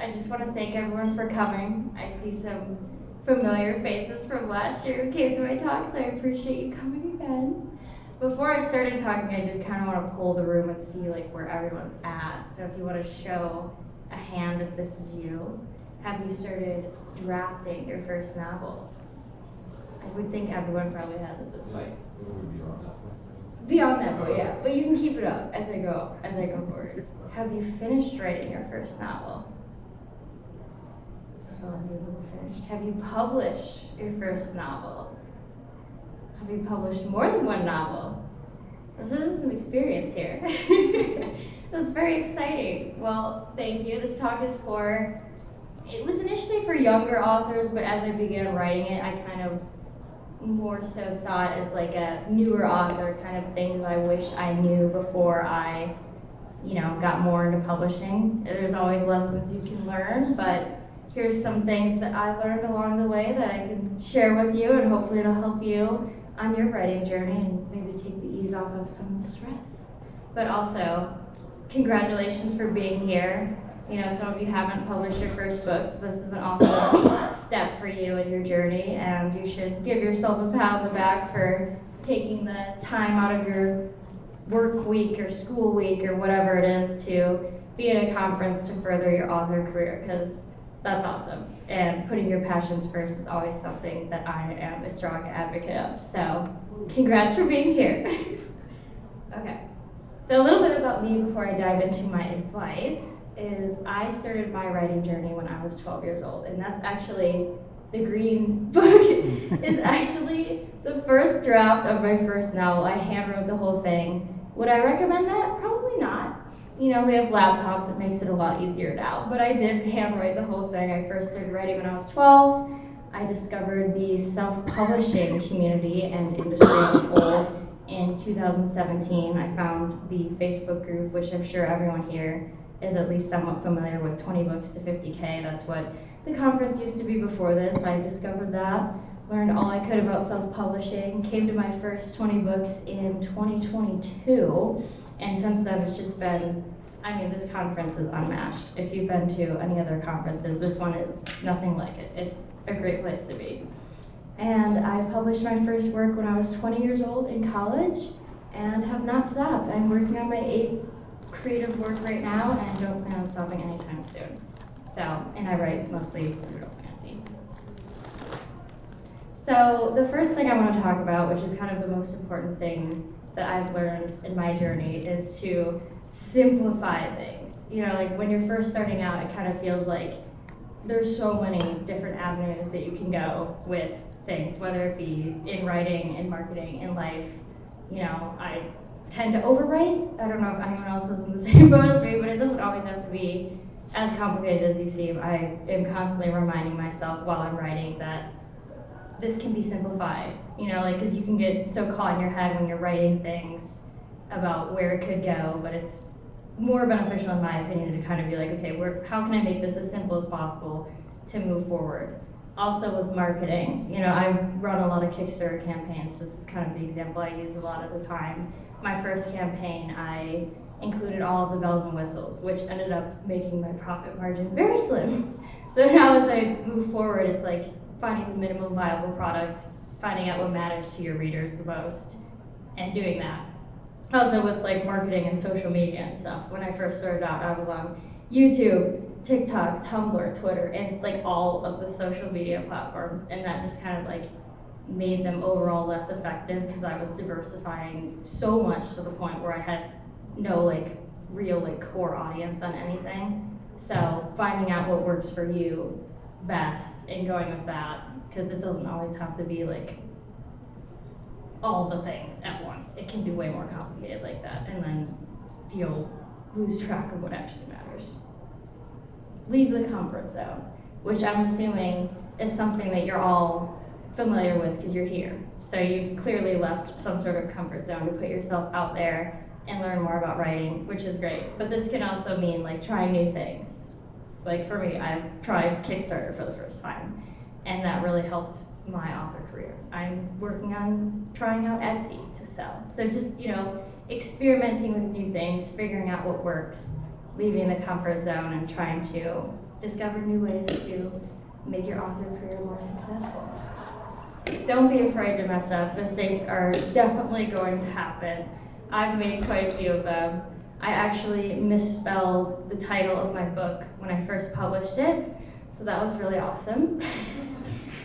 I just want to thank everyone for coming. I see some familiar faces from last year who came to my talk, so I appreciate you coming again. Before I started talking, I did kind of want to poll the room and see like where everyone's at. So if you want to show a hand if this is you, have you started drafting your first novel? I would think everyone probably has at this point. It would be beyond that point. Beyond that point, yeah. But you can keep it up as I go forward. Have you finished writing your first novel? So have you finished? Have you published your first novel? Have you published more than one novel? This is some experience here. That's very exciting. Well, thank you. This talk is for, it was initially for younger authors, but as I began writing it, I kind of more so saw it as like a newer author, kind of things I wish I knew before I, got more into publishing. There's always lessons you can learn, but here's some things that I learned along the way that I can share with you, and hopefully it'll help you on your writing journey and maybe take the ease off of some of the stress. But also, congratulations for being here. Some of you haven't published your first books. This is an awesome step for you in your journey, and you should give yourself a pat on the back for taking the time out of your work week or school week or whatever it is to be at a conference to further your author career, because that's awesome. And putting your passions first is always something that I am a strong advocate of. So congrats for being here. Okay, so a little bit about me before I dive into my advice is I started my writing journey when I was 12 years old, and that's actually, the green book is actually the first draft of my first novel. I handwrote the whole thing. Would I recommend that? Probably not. We have laptops, it makes it a lot easier now, but I did handwrite the whole thing. I first started writing when I was 12. I discovered the self-publishing community and industry as a whole in 2017. I found the Facebook group, which I'm sure everyone here is at least somewhat familiar with, 20 books to 50K. That's what the conference used to be before this. I discovered that, learned all I could about self-publishing, came to my first 20 books in 2022, and since then it's just been, this conference is unmatched. If you've been to any other conferences, this one is nothing like it. It's a great place to be. And I published my first work when I was 20 years old in college and have not stopped. I'm working on my 8th creative work right now and don't plan on stopping anytime soon. And I write mostly criminal fantasy. So the first thing I want to talk about, which is kind of the most important thing that I've learned in my journey, is to simplify things. Like when you're first starting out, it kind of feels like there's so many different avenues that you can go with things, whether it be in writing, in marketing, in life. I tend to overwrite. I don't know if anyone else is in the same boat as me, but it doesn't always have to be as complicated as you seem. I am constantly reminding myself while I'm writing that this can be simplified, because you can get so caught in your head when you're writing things about where it could go, but it's more beneficial, in my opinion, to kind of be like, okay, how can I make this as simple as possible to move forward? Also with marketing, I run a lot of Kickstarter campaigns. This is kind of the example I use a lot of the time. My first campaign, I included all of the bells and whistles, which ended up making my profit margin very slim. So now as I move forward, it's like finding the minimum viable product, finding out what matters to your readers the most, and doing that. Also with like marketing and social media and stuff. When I first started out, I was on YouTube, TikTok, Tumblr, Twitter, and like all of the social media platforms, and that just kind of like made them overall less effective because I was diversifying so much to the point where I had no like real like core audience on anything. So finding out what works for you best and going with that, because it doesn't always have to be like all the things at once. It can be way more complicated like that, and then you'll lose track of what actually matters. Leave the comfort zone, which I'm assuming is something that you're all familiar with because you're here. So you've clearly left some sort of comfort zone to put yourself out there and learn more about writing, which is great. But this can also mean like trying new things. Like for me, I've tried Kickstarter for the first time, and that really helped my author career. I'm working on trying out Etsy to sell. So just, experimenting with new things, figuring out what works, leaving the comfort zone and trying to discover new ways to make your author career more successful. Don't be afraid to mess up. Mistakes are definitely going to happen. I've made quite a few of them. I actually misspelled the title of my book when I first published it, so that was really awesome.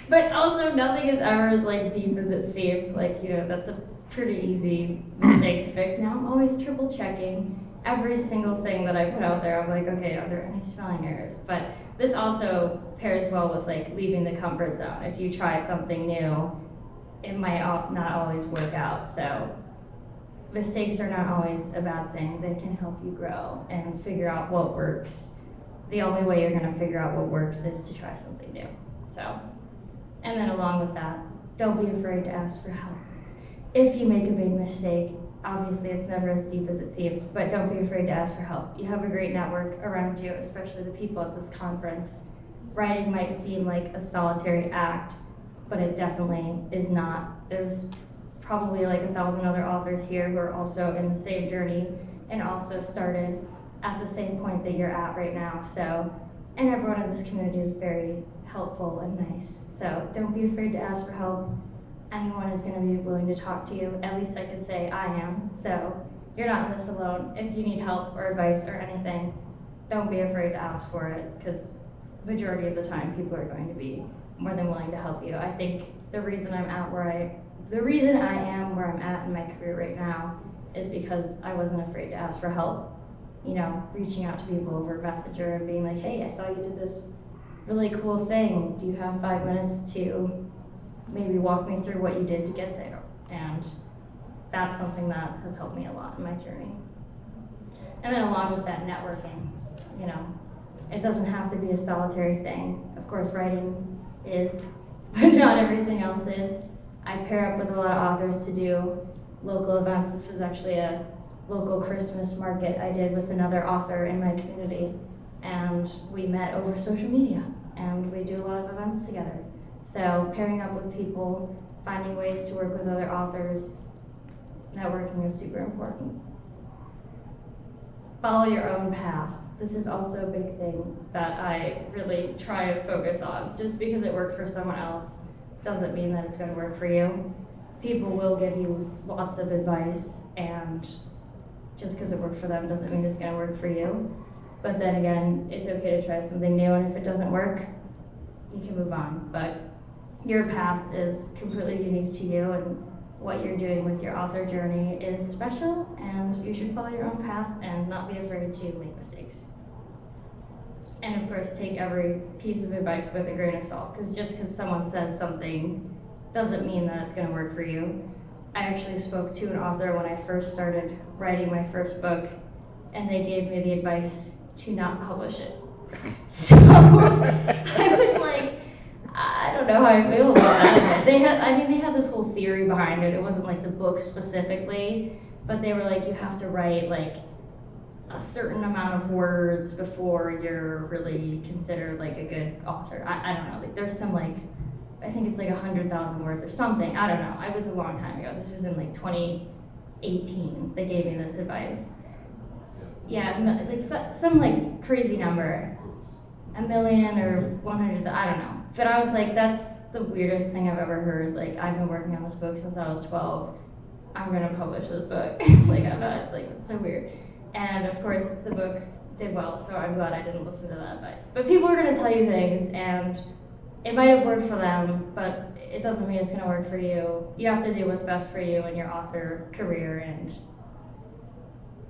But also, nothing is ever as like deep as it seems. Like, that's a pretty easy mistake to fix. Now I'm always triple checking every single thing that I put out there. I'm like, okay, are there any spelling errors? But this also pairs well with like leaving the comfort zone. If you try something new, it might not always work out. So mistakes are not always a bad thing. They can help you grow and figure out what works. The only way you're going to figure out what works is to try something new. So, and then along with that, don't be afraid to ask for help. If you make a big mistake, obviously it's never as deep as it seems, but don't be afraid to ask for help. You have a great network around you, especially the people at this conference. Writing might seem like a solitary act, but it definitely is not. There's probably like 1,000 other authors here who are also in the same journey and also started at the same point that you're at right now. So, and everyone in this community is very helpful and nice. So don't be afraid to ask for help. Anyone is going to be willing to talk to you. At least I can say I am. So you're not in this alone. If you need help or advice or anything, don't be afraid to ask for it, because majority of the time people are going to be more than willing to help you. I think the reason I am where I'm at in my career right now is because I wasn't afraid to ask for help. Reaching out to people over Messenger and being like, hey, I saw you did this really cool thing. Do you have 5 minutes to maybe walk me through what you did to get there? And that's something that has helped me a lot in my journey. And then along with that, networking. It doesn't have to be a solitary thing. Of course, writing is, but not everything else is. I pair up with a lot of authors to do local events. This is actually a local Christmas market I did with another author in my community, and we met over social media, and we do a lot of events together. So pairing up with people, finding ways to work with other authors, networking is super important. Follow your own path. This is also a big thing that I really try and focus on. Just because it worked for someone else doesn't mean that it's going to work for you. People will give you lots of advice, and just because it worked for them doesn't mean it's going to work for you. But then again, it's okay to try something new, and if it doesn't work, you can move on. But your path is completely unique to you, and what you're doing with your author journey is special, and you should follow your own path and not be afraid to make mistakes. And of course, take every piece of advice with a grain of salt, because just because someone says something doesn't mean that it's going to work for you. I actually spoke to an author when I first started writing my first book, and they gave me the advice to not publish it. So I was like, I don't know how I feel about that. They had this whole theory behind it. It wasn't like the book specifically, but they were like, you have to write like a certain amount of words before you're really considered like a good author. I don't know, like there's some like, I think it's like 100,000 words or something. I don't know. It was a long time ago. This was in like 2018. They gave me this advice. Yeah, like some like crazy number, 1 million or 100. I don't know. But I was like, that's the weirdest thing I've ever heard. Like, I've been working on this book since I was 12. I'm gonna publish this book. Like, I'm not, like, it's so weird. And of course, the book did well, so I'm glad I didn't listen to that advice. But people are gonna tell you things, and it might have worked for them, but it doesn't mean it's gonna work for you. You have to do what's best for you in your author career, and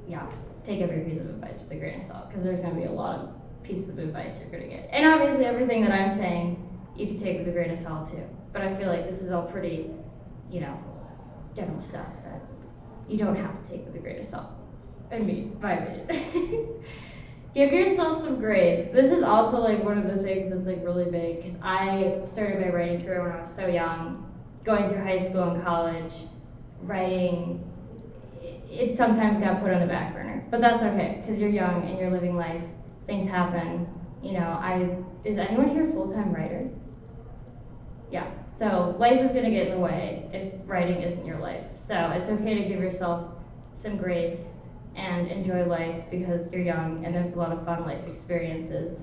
yeah, take every piece of advice with a grain of salt, because there's gonna be a lot of pieces of advice you're gonna get. And obviously everything that I'm saying, you can take with a grain of salt too. But I feel like this is all pretty, general stuff that you don't have to take with a grain of salt. My opinion. Give yourself some grace. This is also like one of the things that's like really big, because I started my writing career when I was so young, going through high school and college, writing. It sometimes got put on the back burner, but that's okay, because you're young and you're living life. Things happen. Is anyone here a full-time writer? Yeah. So life is gonna get in the way if writing isn't your life. So it's okay to give yourself some grace and enjoy life, because you're young and there's a lot of fun life experiences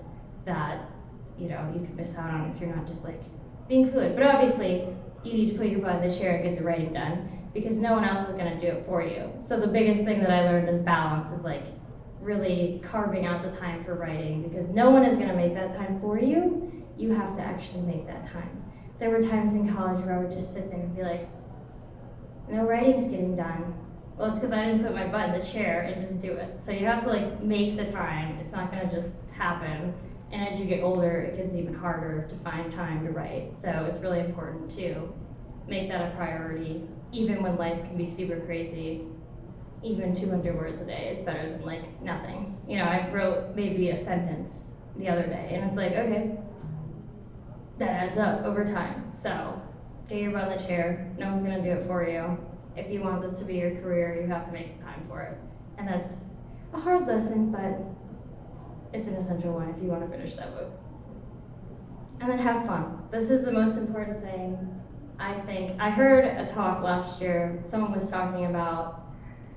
that, you could miss out on if you're not just like being fluid. But obviously, you need to put your butt in the chair and get the writing done because no one else is going to do it for you. So the biggest thing that I learned is balance is like really carving out the time for writing because no one is going to make that time for you. You have to actually make that time. There were times in college where I would just sit there and be like, no writing's getting done. Well, it's because I didn't put my butt in the chair and just do it. So you have to like make the time. It's not going to just happen. And as you get older, it gets even harder to find time to write. So it's really important to make that a priority, even when life can be super crazy. Even 200 words a day is better than like nothing. I wrote maybe a sentence the other day, and it's like, okay, that adds up over time. So get your butt in the chair. No one's going to do it for you. If you want this to be your career, you have to make the time for it. And that's a hard lesson, but it's an essential one if you want to finish that book. And then have fun. This is the most important thing, I think. I heard a talk last year. Someone was talking about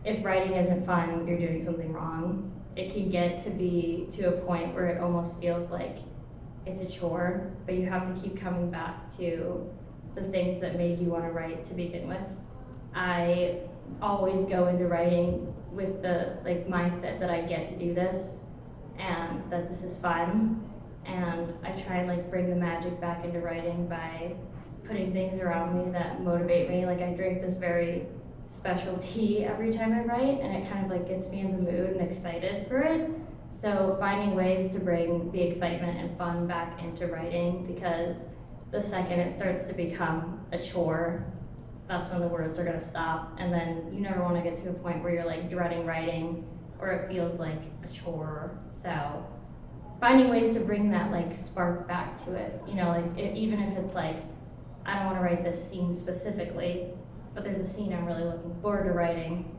if writing isn't fun, you're doing something wrong. It can get to be to a point where it almost feels like it's a chore, but you have to keep coming back to the things that made you want to write to begin with. I always go into writing with the mindset that I get to do this and that this is fun, and I try and bring the magic back into writing by putting things around me that motivate me. I drink this very special tea every time I write, and it kind of gets me in the mood and excited for it. So finding ways to bring the excitement and fun back into writing, because the second it starts to become a chore, that's when the words are going to stop, and then you never want to get to a point where you're dreading writing or it feels like a chore. So finding ways to bring that spark back to it, even if it's I don't want to write this scene specifically, but there's a scene I'm really looking forward to writing,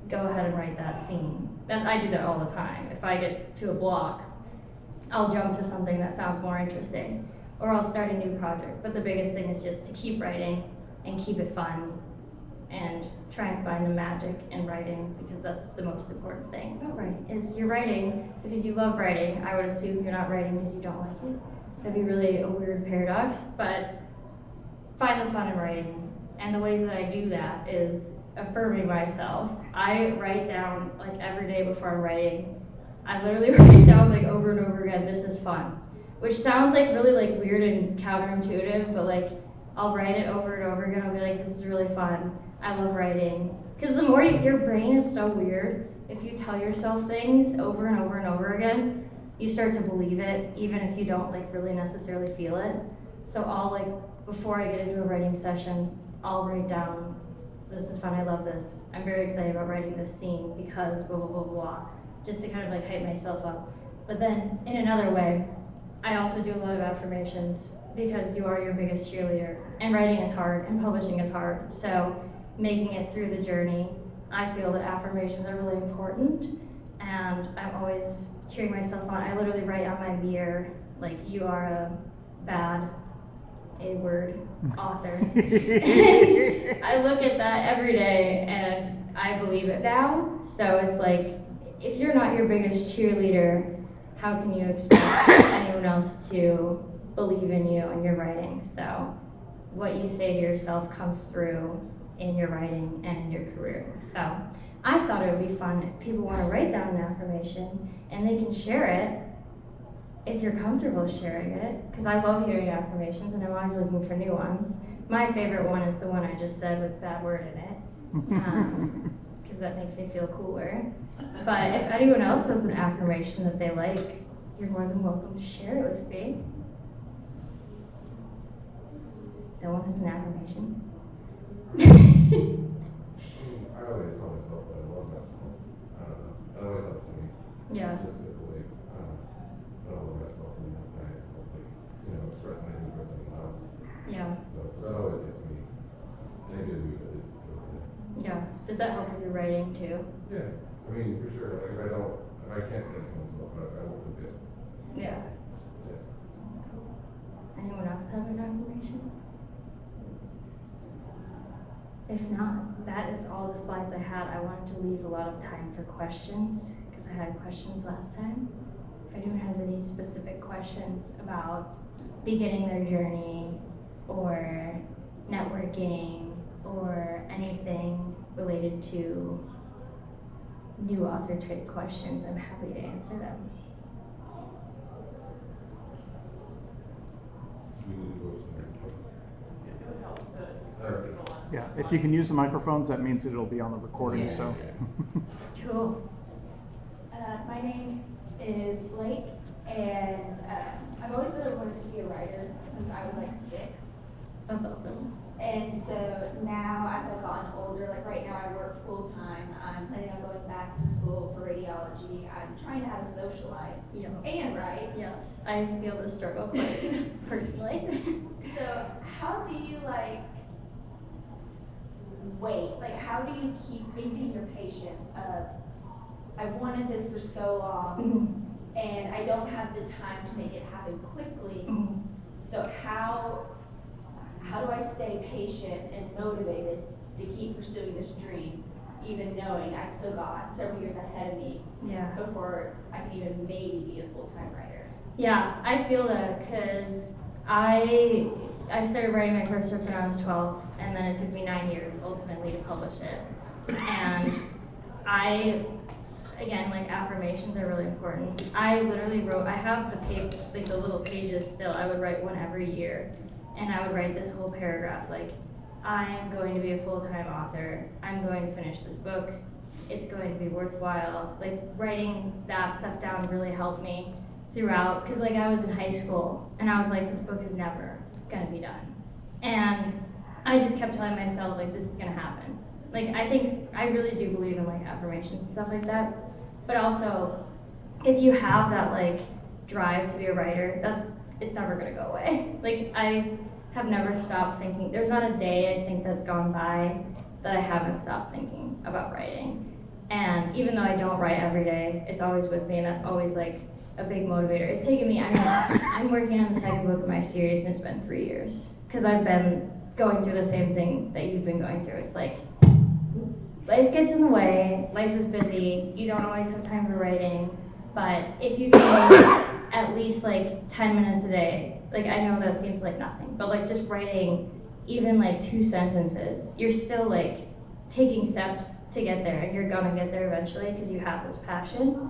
go ahead and write that scene. I do that all the time. If I get to a block, I'll jump to something that sounds more interesting, or I'll start a new project. But the biggest thing is just to keep writing and keep it fun and try and find the magic in writing, because that's the most important thing about writing, is you're writing because you love writing. I would assume you're not writing because you don't like it. That'd be really a weird paradox, but find the fun in writing. And the ways that I do that is affirming myself. I write down every day before I'm writing. I literally write down over and over again, this is fun. Which sounds really weird and counterintuitive, but I'll write it over and over again. I'll be this is really fun. I love writing. Because the more your brain is so weird, if you tell yourself things over and over and over again, you start to believe it, even if you don't really necessarily feel it. So I'll before I get into a writing session, I'll write down, this is fun, I love this. I'm very excited about writing this scene because blah, blah, blah, blah, just to kind of hype myself up. But then in another way, I also do a lot of affirmations because you are your biggest cheerleader. And writing is hard and publishing is hard. So making it through the journey, I feel that affirmations are really important. And I'm always cheering myself on. I literally write on my mirror, you are a bad A-word author. And I look at that every day and I believe it now. So it's if you're not your biggest cheerleader, how can you expect anyone else to believe in you and your writing? So what you say to yourself comes through in your writing and in your career. So I thought it would be fun if people want to write down an affirmation and they can share it if you're comfortable sharing it, because I love hearing affirmations and I'm always looking for new ones. My favorite one is the one I just said with that word in it, because that makes me feel cooler. But if anyone else has an affirmation that they like, you're more than welcome to share it with me. No one has an affirmation? I always tell myself that I love myself. I don't know. That always helps me. Yeah. Just as I don't love myself and I express my needs towards anyone else. Yeah. So that always gets me in a good mood, at least it's okay. Yeah. Does that help with your writing too? Yeah. I mean, for sure. If I can't say it to myself, I won't forget. Yeah. Yeah. Anyone else have an affirmation? If not, that is all the slides I had. I wanted to leave a lot of time for questions because I had questions last time. If anyone has any specific questions about beginning their journey or networking or anything related to new author type questions, I'm happy to answer them. We need to go somewhere. It would help to Or- people on. Yeah, if you can use the microphones, that means it'll be on the recording, Yeah, so. Cool. My name is Blake, and I've always really wanted to be a writer since I was like 6. That's awesome. And so now, as I've gotten older, like right now I work full time. I'm planning on going back to school for radiology. I'm trying to have a social life Yeah. and write. Yes, I feel the struggle quite personally. So how do you wait? Like how do you keep maintaining your patience of, I've wanted this for so long and I don't have the time to make it happen quickly. So how do I stay patient and motivated to keep pursuing this dream, even knowing I still got several years ahead of me Yeah. before I can even maybe be a full-time writer? Yeah, I feel that because I started writing my first book when I was 12, and then it took me 9 years ultimately to publish it. And again, like affirmations are really important. I literally wrote, I have the little pages still. I would write one every year, and I would write this whole paragraph like, I am going to be a full-time author. I'm going to finish this book. It's going to be worthwhile. Like writing that stuff down really helped me throughout, because like I was in high school and I was like, this book is never gonna be done. And I just kept telling myself like, this is gonna happen. Like I really do believe in like affirmations and stuff like that. But also, if you have that like drive to be a writer, it's never gonna go away. Like I have never stopped thinking. There's not a day I think that's gone by that I haven't stopped thinking about writing. And even though I don't write every day, it's always with me, and that's always like a big motivator. It's taken me, I'm working on the second book of my series, and it's been 3 years. Because I've been going through the same thing that you've been going through. It's like, life gets in the way, life is busy, you don't always have time for writing, but if you can make at least like 10 minutes a day, like I know that seems like nothing, but like just writing even like 2 sentences, you're still like taking steps to get there, and you're gonna get there eventually because you have this passion.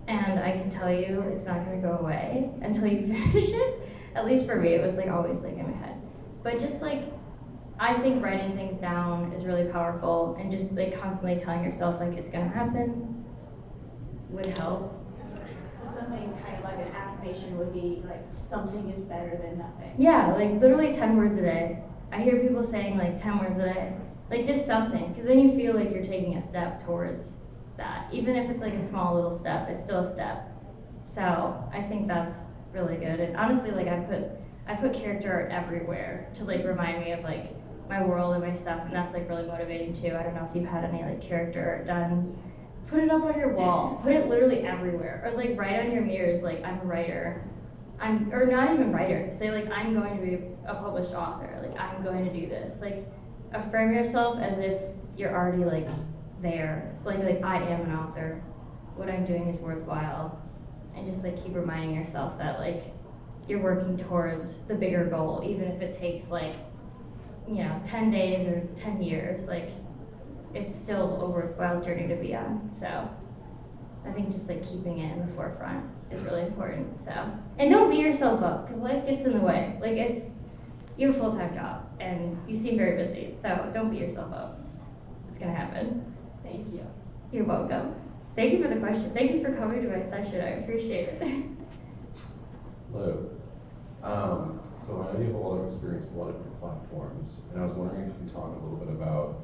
And I can tell you it's not gonna go away until you finish it. At least for me, it was like always like in my head. But just like, I think writing things down is really powerful, and just like constantly telling yourself like it's gonna happen would help. So something kind of like an affirmation would be like, something is better than nothing. Yeah, like literally 10 words a day. I hear people saying like 10 words a day. Like just something, because then you feel like you're taking a step towards that. Even if it's like a small little step, it's still a step. So I think that's really good. And honestly, like I put character art everywhere to like remind me of like my world and my stuff, and that's like really motivating too. I don't know if you've had any like character art done. Put it up on your wall. Put it literally everywhere. Or like write on your mirrors like, I'm a writer. Or not even writer. Say like, I'm going to be a published author. Like I'm going to do this. Like affirm yourself as if you're already like there. It's like I am an author. What I'm doing is worthwhile. And just like keep reminding yourself that like you're working towards the bigger goal, even if it takes like, 10 days or 10 years, like it's still a worthwhile journey to be on. So I think just like keeping it in the forefront is really important. So, and don't beat yourself up, because life gets in the way. Like you have a full-time job and you seem very busy, so don't beat yourself up. It's gonna happen. Thank you. You're welcome. Thank you for the question. Thank you for coming to my session. I appreciate it. Hello. So I know you have a lot of experience with a lot of different platforms, and I was wondering if you could talk a little bit about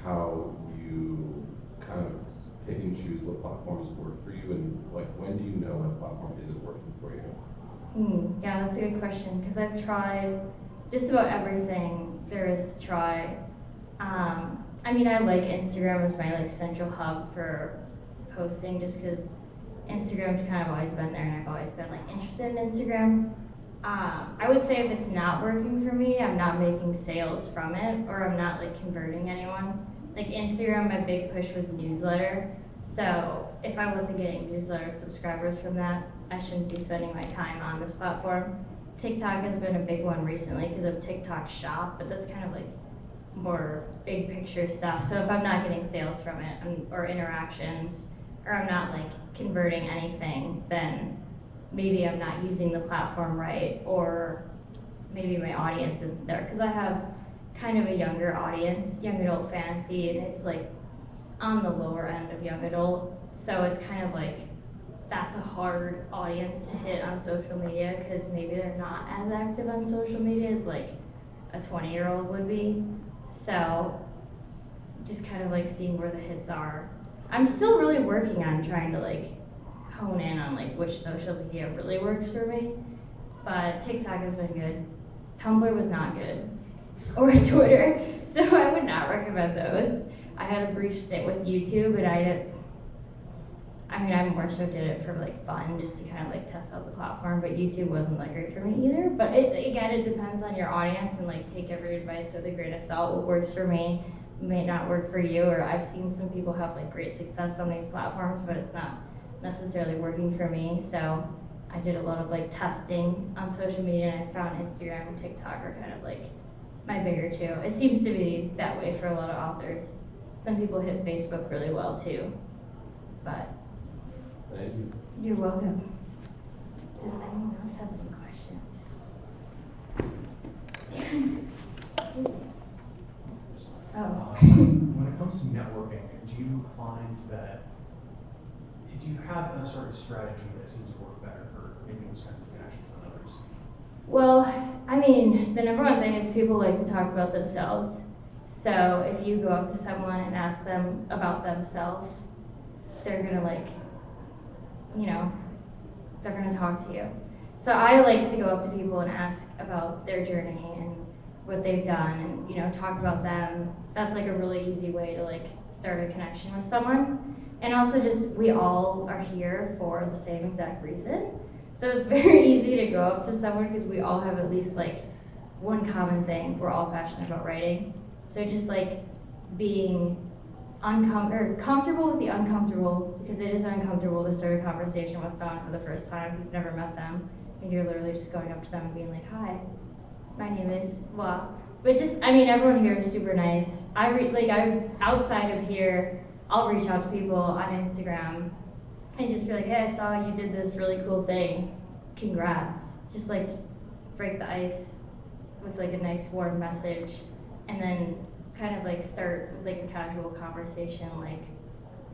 how you kind of pick and choose what platforms work for you, and like when do you know when a platform isn't working for you? Yeah, that's a good question, because I've tried just about everything there is to try. I mean, I like Instagram as my like central hub for posting, just because Instagram's kind of always been there, and I've always been like interested in Instagram. I would say if it's not working for me, I'm not making sales from it, or I'm not like converting anyone. Like Instagram, my big push was newsletter. So if I wasn't getting newsletter subscribers from that, I shouldn't be spending my time on this platform. TikTok has been a big one recently because of TikTok Shop, but that's kind of like more big picture stuff. So if I'm not getting sales from it or interactions, or I'm not like converting anything, then maybe I'm not using the platform right, or maybe my audience isn't there. Because I have kind of a younger audience, young adult fantasy, and it's like on the lower end of young adult. So it's kind of like that's a hard audience to hit on social media because maybe they're not as active on social media as like a 20-year-old would be. So just kind of like seeing where the hits are. I'm still really working on trying to like hone in on like which social media really works for me. But TikTok has been good. Tumblr was not good. Or Twitter. So I would not recommend those. I had a brief stint with YouTube, and I more so did it for like fun, just to kind of like test out the platform, but YouTube wasn't that great for me either. But it depends on your audience, and like take every advice with a grain of salt. What works for me may not work for you, or I've seen some people have like great success on these platforms, but it's not necessarily working for me. So I did a lot of like testing on social media, and I found Instagram and TikTok are kind of like my bigger two. It seems to be that way for a lot of authors. Some people hit Facebook really well too, but. Thank you. You're welcome. Does anyone else have any questions? Oh. When it comes to networking, do you find that, do you have a sort of strategy that seems to work better for making those kinds of connections than others? Well, I mean, the number one thing is people like to talk about themselves. So if you go up to someone and ask them about themselves, they're gonna like, they're gonna talk to you. So I like to go up to people and ask about their journey and what they've done, and talk about them. That's like a really easy way to like start a connection with someone. And also just, we all are here for the same exact reason. So it's very easy to go up to someone because we all have at least like one common thing. We're all passionate about writing. So just like being comfortable with the uncomfortable, because it is uncomfortable to start a conversation with someone for the first time if you've never met them, and you're literally just going up to them and being like, "Hi, my name is blah." But just, everyone here is super nice. Outside of here, I'll reach out to people on Instagram and just be like, "Hey, I saw you did this really cool thing. Congrats." Just like break the ice with like a nice warm message, and then kind of like start with like a casual conversation, like,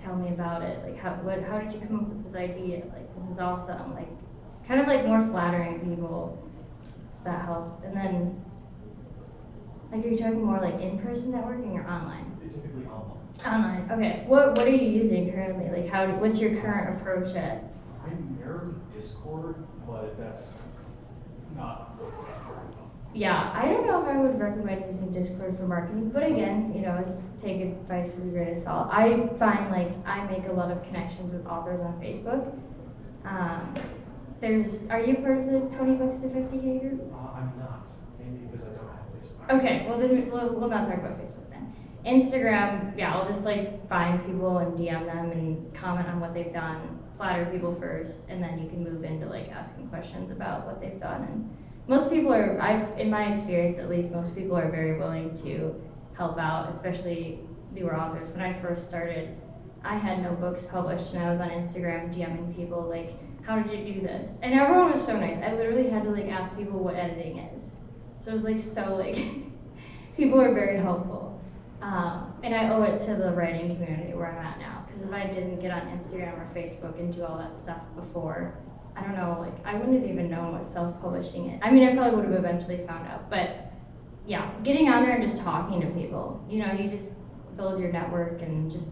"Tell me about it. Like, how did you come up with this idea? Like, this is awesome." Like, kind of like more flattering people. That helps. And then, like, are you talking more like in-person networking or online? Typically online. Online. Okay. What are you using currently? Like, what's your current approach at? I'm married to Discord, but that's not really very well. Yeah, I don't know if I would recommend using Discord for marketing, but again, it's take advice with a grain of salt. I find like I make a lot of connections with authors on Facebook. Are you part of the 20 books to 50K group? I'm not, mainly because I don't have Facebook. Okay, well then we'll not talk about Facebook then. Instagram, yeah, I'll just like find people and DM them and comment on what they've done, flatter people first, and then you can move into like asking questions about what they've done. And most people in my experience at least, most people are very willing to help out, especially newer authors. When I first started, I had no books published, and I was on Instagram DMing people like, "How did you do this?" And everyone was so nice. I literally had to like ask people what editing is. So it was like so like, people are very helpful. And I owe it to the writing community where I'm at now, because if I didn't get on Instagram or Facebook and do all that stuff before, I don't know, like, I wouldn't have even known what self-publishing is. I probably would have eventually found out, but yeah, getting on there and just talking to people, you just build your network and just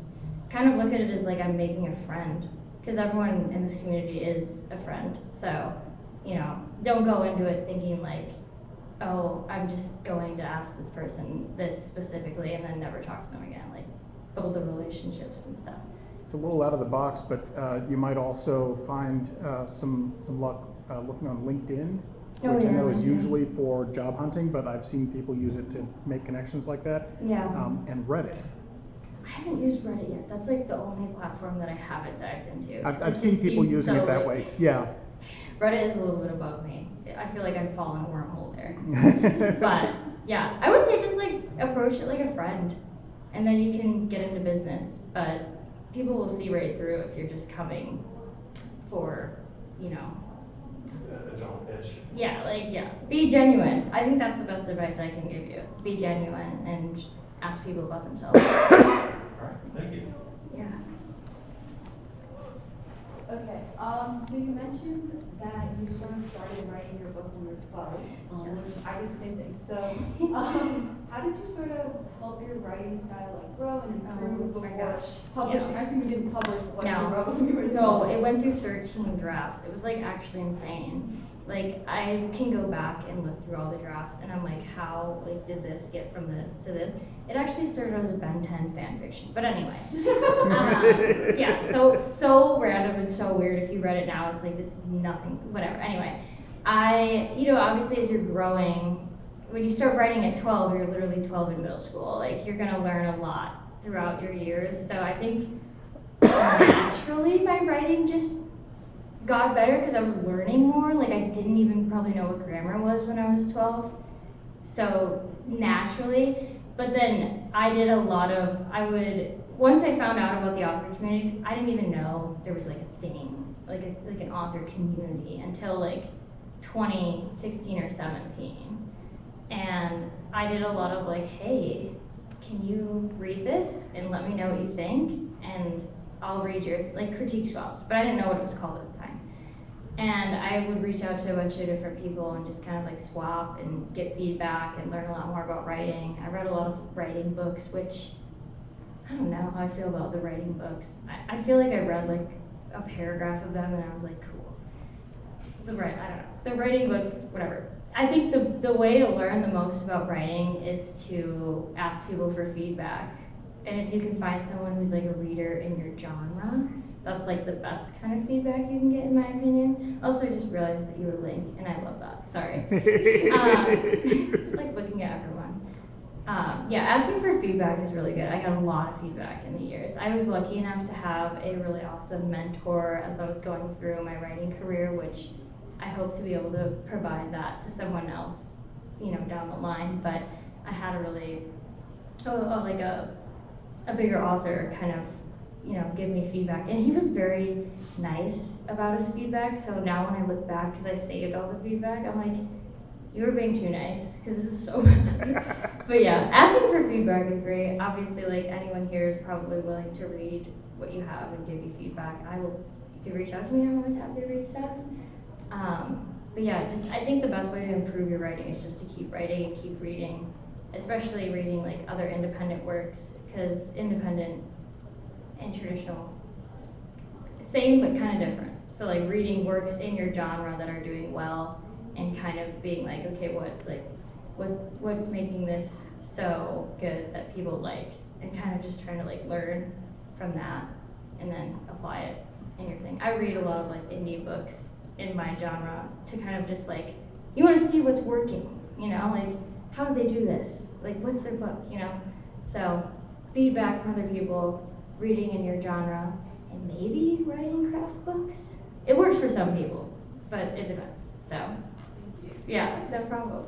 kind of look at it as like I'm making a friend, because everyone in this community is a friend. So, don't go into it thinking like, "Oh, I'm just going to ask this person this specifically and then never talk to them again." Like, build the relationships and stuff. It's a little out of the box, but you might also find some luck looking on LinkedIn, which I know is usually for job hunting, but I've seen people use it to make connections like that. Yeah. And Reddit. I haven't used Reddit yet. That's like the only platform that I haven't dived into. I've seen people using it that way. Yeah. Reddit is a little bit above me. I feel like I'd fall in a wormhole there. But yeah, I would say just like approach it like a friend, and then you can get into business. But people will see right through if you're just coming for, you know. A jump pitch. Yeah, be genuine. I think that's the best advice I can give you. Be genuine and ask people about themselves. All right, thank you. Yeah. Okay, so you mentioned that you sort of started writing your book when you were 12, which I did the same thing. So, how did you sort of help your writing style like grow and improve Oh my before gosh. publishing? Yeah. I assume you didn't publish what you No. wrote when you were 12. No, it went through 13 drafts. It was like actually insane. Like I can go back and look through all the drafts and I'm like, how like did this get from this to this? It actually started as a Ben 10 fan fiction. But anyway. Yeah, so random and so weird. If you read it now, it's like this is nothing, whatever. Anyway, obviously as you're growing, when you start writing at 12, you're literally 12 in middle school. Like you're gonna learn a lot throughout your years. So I think naturally my writing just got better because I was learning more. Like I didn't even probably know what grammar was when I was 12. So naturally, but then I did a lot of, once I found out about the author community, 'cause I didn't even know there was like a thing, like an author community until like 2016 or 17. And I did a lot of like, hey, can you read this and let me know what you think? And I'll read your, like critique swaps, but I didn't know what it was called at the time. And I would reach out to a bunch of different people and just kind of like swap and get feedback and learn a lot more about writing. I read a lot of writing books, which I don't know how I feel about the writing books. I feel like I read like a paragraph of them and I was like, cool. I don't know. The writing books, whatever. I think the way to learn the most about writing is to ask people for feedback. And if you can find someone who's like a reader in your genre, that's like the best kind of feedback you can get in my opinion. Also, I just realized that you were linked and I love that, sorry. Like looking at everyone. Yeah, asking for feedback is really good. I got a lot of feedback in the years. I was lucky enough to have a really awesome mentor as I was going through my writing career, which I hope to be able to provide that to someone else, down the line. But I had a really, like a bigger author kind of, give me feedback. And he was very nice about his feedback. So now when I look back, because I saved all the feedback, I'm like, you were being too nice, because this is so bad. But yeah, asking for feedback is great. Obviously, like anyone here is probably willing to read what you have and give you feedback. You can reach out to me. I'm always happy to read stuff. But yeah, I think the best way to improve your writing is just to keep writing and keep reading, especially reading like other independent works, because independent and traditional, same but kind of different. So like reading works in your genre that are doing well and kind of being like, okay, what's making this so good that people like, and kind of just trying to like learn from that and then apply it in your thing. I read a lot of like indie books in my genre to kind of just like, you want to see what's working, like how do they do this? Like what's their book, So feedback from other people, reading in your genre, and maybe writing craft books. It works for some people, but it depends. So yeah, no problem.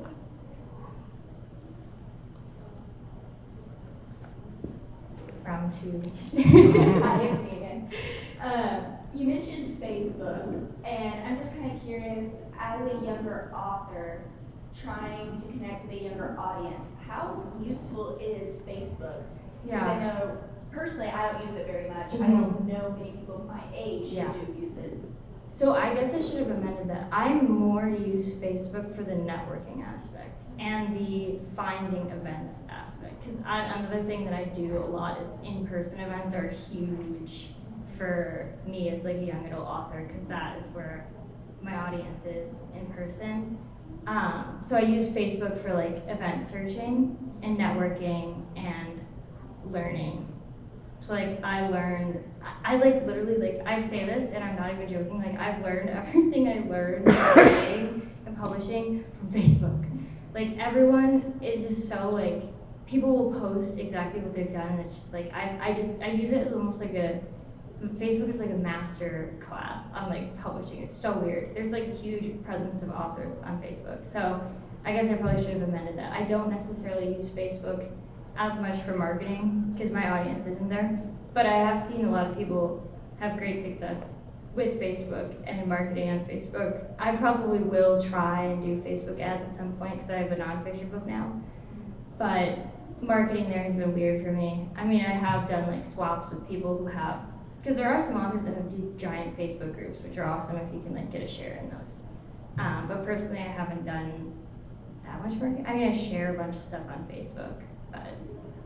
Round two. Hi, it's me again. You mentioned Facebook, and I'm just kind of curious, as a younger author trying to connect with a younger audience, how useful is Facebook? Because I know, personally, I don't use it very much. I don't know many people my age who do use it. So I guess I should have amended that. I more use Facebook for the networking aspect and the finding events aspect. Because another thing that I do a lot is in-person events are huge for me as like a young adult author, because that is where my audience is in person. So I use Facebook for like event searching and networking and learning. So like I learned, I like literally like I say this and I'm not even joking, like I've learned everything I learned writing and publishing from Facebook. Like everyone is just so like, people will post exactly what they've done and it's just like, I use it as almost like a Facebook is like a master class on like publishing. It's so weird. There's like a huge presence of authors on Facebook. So I guess I probably should have amended that. I don't necessarily use Facebook as much for marketing because my audience isn't there. But I have seen a lot of people have great success with Facebook and in marketing on Facebook. I probably will try and do Facebook ads at some point because I have a nonfiction book now. But marketing there has been weird for me. I mean, I have done like swaps with people who have, because there are some authors that have these giant Facebook groups, which are awesome if you can like get a share in those. But personally, I haven't done that much marketing. I mean, I share a bunch of stuff on Facebook, but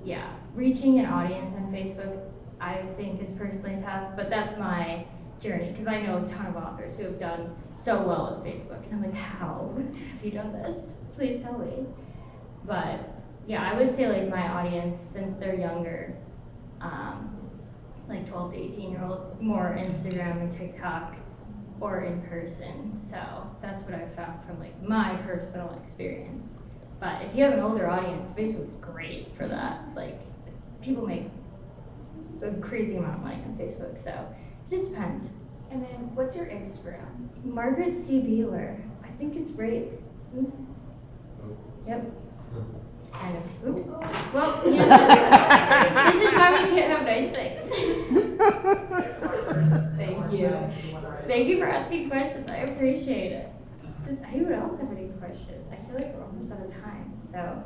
yeah, reaching an audience on Facebook, I think is personally tough, but that's my journey, because I know a ton of authors who have done so well with Facebook, and I'm like, how have you done this? Please tell me. But yeah, I would say like my audience, since they're younger, like 12 to 18-year-olds, more Instagram and TikTok or in person. So that's what I've found from like my personal experience. But if you have an older audience, Facebook's great for that. Like, people make a crazy amount of money on Facebook, so it just depends. And then, what's your Instagram? Margaret C. Beeler. I think it's right. Yep. Kind of. Oops. Well, yeah, this is why we can't have nice things. Thank you. Thank you for asking questions. I appreciate it. Does anyone else have any questions? I feel like we're almost out of time, so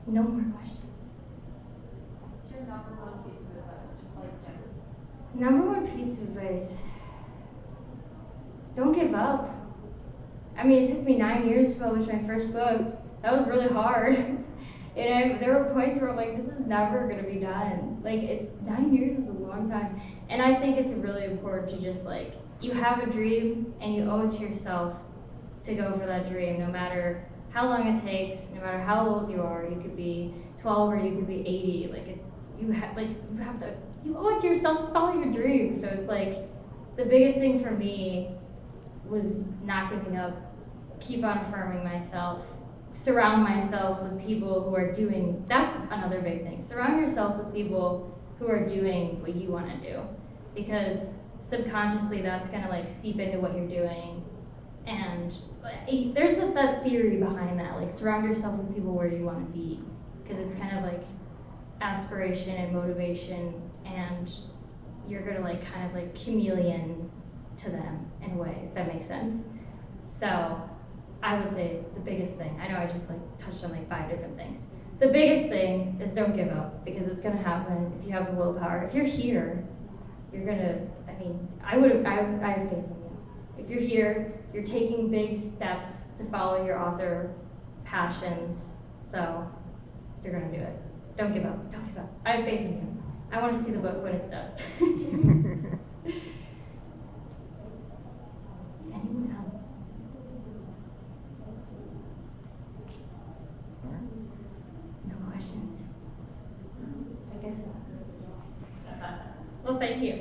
no more questions. What's your number one piece of advice, just like general? Number one piece of advice: don't give up. I mean, it took me 9 years to publish my first book. That was really hard. And there were points where I'm like, this is never gonna be done. Like, 9 years is a long time. And I think it's really important to just like, you have a dream and you owe it to yourself to go for that dream, no matter how long it takes, no matter how old you are. You could be 12 or you could be 80. You owe it to yourself to follow your dream. So it's like, the biggest thing for me was not giving up, keep on affirming myself, surround myself with people who are doing, that's another big thing. Surround yourself with people who are doing what you want to do, because subconsciously that's going to like seep into what you're doing. And there's that theory behind that, like surround yourself with people where you want to be, because it's kind of like aspiration and motivation, and you're going to like kind of like chameleon to them in a way, if that makes sense. So I would say the biggest thing, I know I just like touched on like 5 different things. The biggest thing is don't give up, because it's gonna happen if you have the willpower. If you're here, you're gonna, I mean, I have faith in you. If you're here, you're taking big steps to follow your author passions, so you're gonna do it. Don't give up, don't give up. I have faith in you. I wanna see the book when it's done. Anyone else? No questions? I guess not. Well, thank you.